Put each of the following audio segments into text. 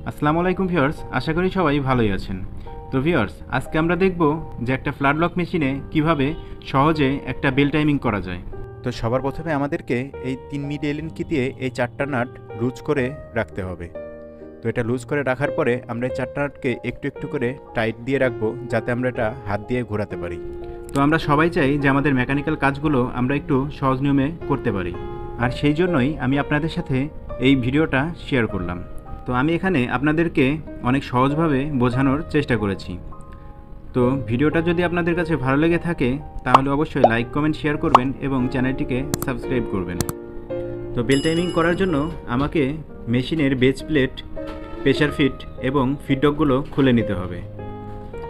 আসসালামু আলাইকুম ভিউয়ার্স, আশা করি সবাই ভালোই আছেন। তো ভিউয়ার্স, আজকে আমরা দেখব যে একটা ফ্ল্যাট লক মেশিনে কিভাবে সহজে একটা বেল টাইমিং করা যায়। তো সবার প্রথমে আমাদেরকে এই 3 মিলি এলএন কি দিয়ে এই 4টা নাট লুজ করে রাখতে হবে। তো এটা লুজ করে রাখার পরে আমরা এই 4টা নাটকে একটু একটু করে টাইট দিয়ে রাখবো, যাতে আমরা এটা হাত দিয়ে ঘোরাতে পারি। তো আমরা সবাই চাই যে আমাদের মেকানিক্যাল কাজগুলো আমরা একটু সহজ নিয়মে করতে পারি, আর সেই জন্যই আমি আপনাদের সাথে এই ভিডিওটা শেয়ার করলাম। তো আমি এখানে আপনাদেরকে অনেক সহজভাবে বোঝানোর চেষ্টা করেছি। তো ভিডিওটা যদি আপনাদের কাছে ভালো লেগে থাকে তাহলে অবশ্যই লাইক, কমেন্ট, শেয়ার করবেন এবং চ্যানেলটিকে সাবস্ক্রাইব করবেন। তো বেল টাইমিং করার জন্য আমাকে মেশিনের বেজ প্লেট, প্রেশার ফিট এবং ফিডডকগুলো খুলে নিতে হবে।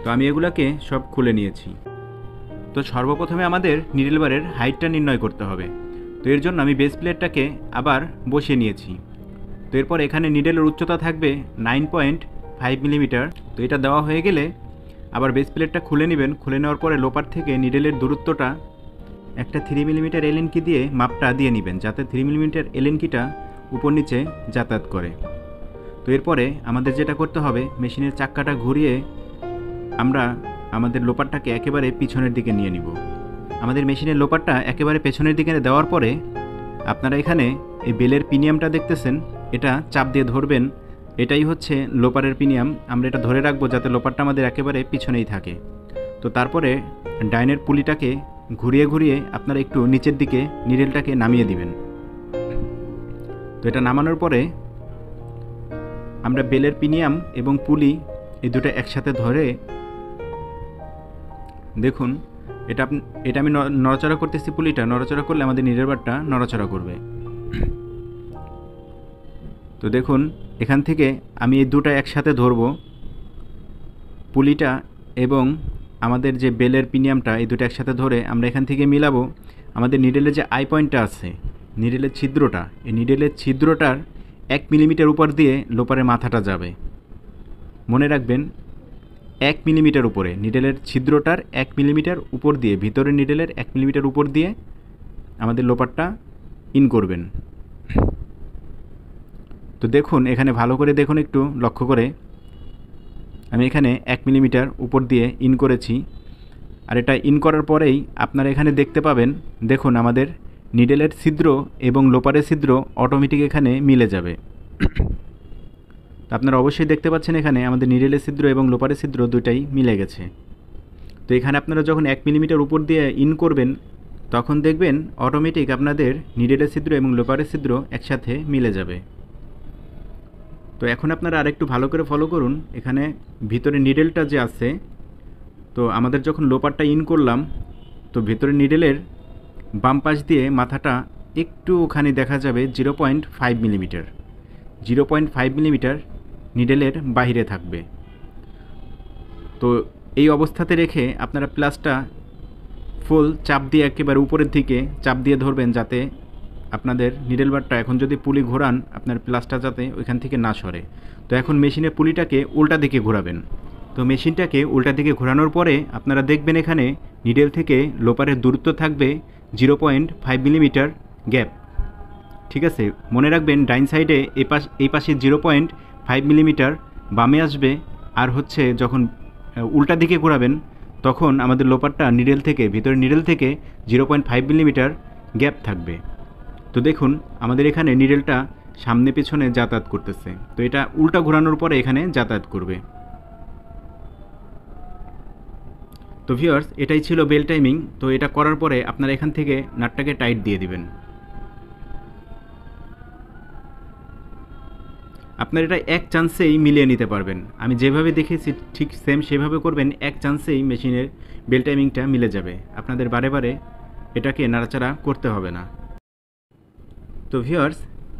তো আমি এগুলোকে সব খুলে নিয়েছি। তো সর্বপ্রথমে আমাদের নিডল বারের হাইটটা নির্ণয় করতে হবে। তো এর জন্য আমি বেস প্লেটটাকে আবার বসিয়ে নিয়েছি। তো এরপর এখানে নিডেলের উচ্চতা থাকবে 9.5 মিলিমিটার। তো এটা দেওয়া হয়ে গেলে আবার বেস প্লেটটা খুলে নেবেন। খুলে নেওয়ার পরে লোপার থেকে নিডেলের দূরত্বটা একটা 3 মিলিমিটার এলএন কি দিয়ে মাপটা দিয়ে নেবেন, যাতে 3 মিলিমিটার এলএন কিটা উপর নিচে যাতায়াত করে। তো এরপরে আমাদের যেটা করতে হবে, মেশিনের চাক্কাটা ঘুরিয়ে আমরা আমাদের লোপারটাকে একেবারে পিছনের দিকে নিয়ে নিব। আমাদের মেশিনের লোপারটা একেবারে পেছনের দিকে দেওয়ার পরে আপনারা এখানে এই বেলের পিনিয়ামটা দেখতেছেন, এটা চাপ দিয়ে ধরবেন। এটাই হচ্ছে লোপারের পিনিয়াম। আমরা এটা ধরে রাখবো যাতে লোপারটা আমাদের একেবারে পিছনেই থাকে। তো তারপরে ডাইনের পুলিটাকে ঘুরিয়ে ঘুরিয়ে আপনারা একটু নিচের দিকে নিডেলটাকে নামিয়ে দিবেন। তো এটা নামানোর পরে আমরা বেলের পিনিয়াম এবং পুলি এই দুটো একসাথে ধরে দেখুন, এটা আমি নড়াচড়া করতেছি। পুলিটা নড়াচড়া করলে আমাদের নিডেল বারটা নড়াচড়া করবে। তো দেখুন, এখান থেকে আমি এই দুটো একসাথে ধরব, পুলিটা এবং আমাদের যে বেলের পিনিয়ামটা, এই দুটো একসাথে ধরে আমরা এখান থেকে মিলাবো। আমাদের নিডেলের যে আই পয়েন্টটা আছে, নিডেলের ছিদ্রটা, এই নিডেলের ছিদ্রটার 1 মিলিমিটার উপর দিয়ে লোপারের মাথাটা যাবে। মনে রাখবেন, 1 মিলিমিটার উপরে, নিডেলের ছিদ্রটার 1 মিলিমিটার উপর দিয়ে, ভিতরের নিডেলের 1 মিলিমিটার উপর দিয়ে আমাদের লোপারটা ইন করবেন। তো দেখুন, এখানে ভালো করে দেখুন, একটু লক্ষ্য করে আমি এখানে 1 মিলিমিটার উপর দিয়ে ইন করেছি। আর এটা ইন করার পরেই আপনারা এখানে দেখতে পাবেন, দেখুন আমাদের নিডেলের ছিদ্র এবং লোপারের ছিদ্র অটোমেটিক এখানে মিলে যাবে। তো আপনারা অবশ্যই দেখতে পাচ্ছেন এখানে আমাদের নিডেলের ছিদ্র এবং লোপারের ছিদ্র দুটাই মিলে গেছে। তো এখানে আপনারা যখন 1 মিলিমিটার উপর দিয়ে ইন করবেন, তখন দেখবেন অটোমেটিক আপনাদের নিডেলের ছিদ্র এবং লোপারের ছিদ্র একসাথে মিলে যাবে। তো এখন আপনারা আরেকটু ভালো করে ফলো করুন। এখানে ভিতরে নিডেলটা যে আছে, তো আমাদের যখন লোপারটা ইন করলাম, তো ভিতরে নিডেলের বাম পাশ দিয়ে মাথাটা একটু ওখানে দেখা যাবে 0.5 মিলিমিটার। 0.5 মিলিমিটার নিডেলের বাহিরে থাকবে। তো এই অবস্থাতে রেখে আপনারা প্লাসটা ফুল চাপ দিয়ে একেবারে উপরের দিকে চাপ দিয়ে ধরবেন, যাতে আপনাদের নিডেল বারটা এখন যদি পুলি ঘোরান, আপনার প্লাসটা যাতে ওইখান থেকে না সরে। তো এখন মেশিনের পুলিটাকে উল্টা দিকে ঘোরাবেন। তো মেশিনটাকে উল্টা দিকে ঘোরানোর পরে আপনারা দেখবেন এখানে নিডেল থেকে লোপারের দূরত্ব থাকবে 0.5 মিলিমিটার গ্যাপ। ঠিক আছে, মনে রাখবেন ডাইন সাইডে এই পাশে 0.5 মিলিমিটার বামে আসবে। আর হচ্ছে যখন উল্টা দিকে ঘোরাবেন, তখন আমাদের লোপারটা নিডেল থেকে, ভিতরের নিডেল থেকে 0.5 মিলিমিটার গ্যাপ থাকবে। তো দেখুন, আমাদের এখানে নিডেলটা সামনে পেছনে যাতায়াত করতেছে। তো এটা উল্টা ঘোরানোর পরে এখানে যাতায়াত করবে। তো ভিউয়ার্স, এটাই ছিল বেল টাইমিং। তো এটা করার পরে আপনারা এখান থেকে নাটটাকে টাইট দিয়ে দিবেন। আপনার এটা এক চান্সেই মিলিয়ে নিতে পারবেন। আমি যেভাবে দেখেছি ঠিক সেম সেভাবে করবেন, এক চান্সেই মেশিনের বেল টাইমিংটা মিলে যাবে। আপনাদের বারে বারে এটাকে নাড়াচাড়া করতে হবে না। তো ভিউয়ার্স,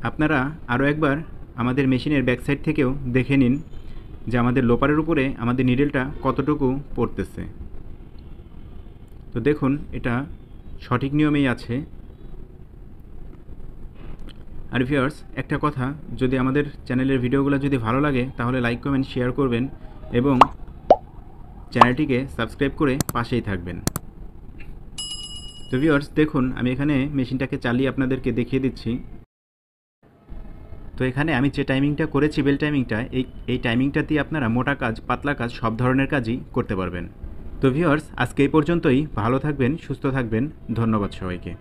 আপনারা আরও একবার আমাদের মেশিনের ব্যাক সাইড থেকেও দেখে নিন যে আমাদের লোপারের উপরে আমাদের নিডেলটা কতটুকু পড়তেছে। তো দেখুন, এটা সঠিক নিয়মেই আছে। আর ভিউয়ার্স, একটা কথা, যদি আমাদের চ্যানেলের ভিডিওগুলো যদি ভালো লাগে তাহলে লাইক, কমেন্ট, শেয়ার করবেন এবং চ্যানেলটিকে সাবস্ক্রাইব করে পাশেই থাকবেন। তো ভিউয়ার্স, দেখুন আমি এখানে মেশিনটাকে চালিয়ে আপনাদেরকে দেখিয়ে দিচ্ছি। তো এখানে আমি যে টাইমিংটা করেছি বেল টাইমিংটা এই টাইমিংটা দিয়ে আপনারা মোটা কাজ পাতলা কাজ সব ধরনের কাজই করতে পারবেন। তো ভিউয়ার্স, আজকে এই পর্যন্তই। ভালো থাকবেন, সুস্থ থাকবেন। ধন্যবাদ সবাইকে।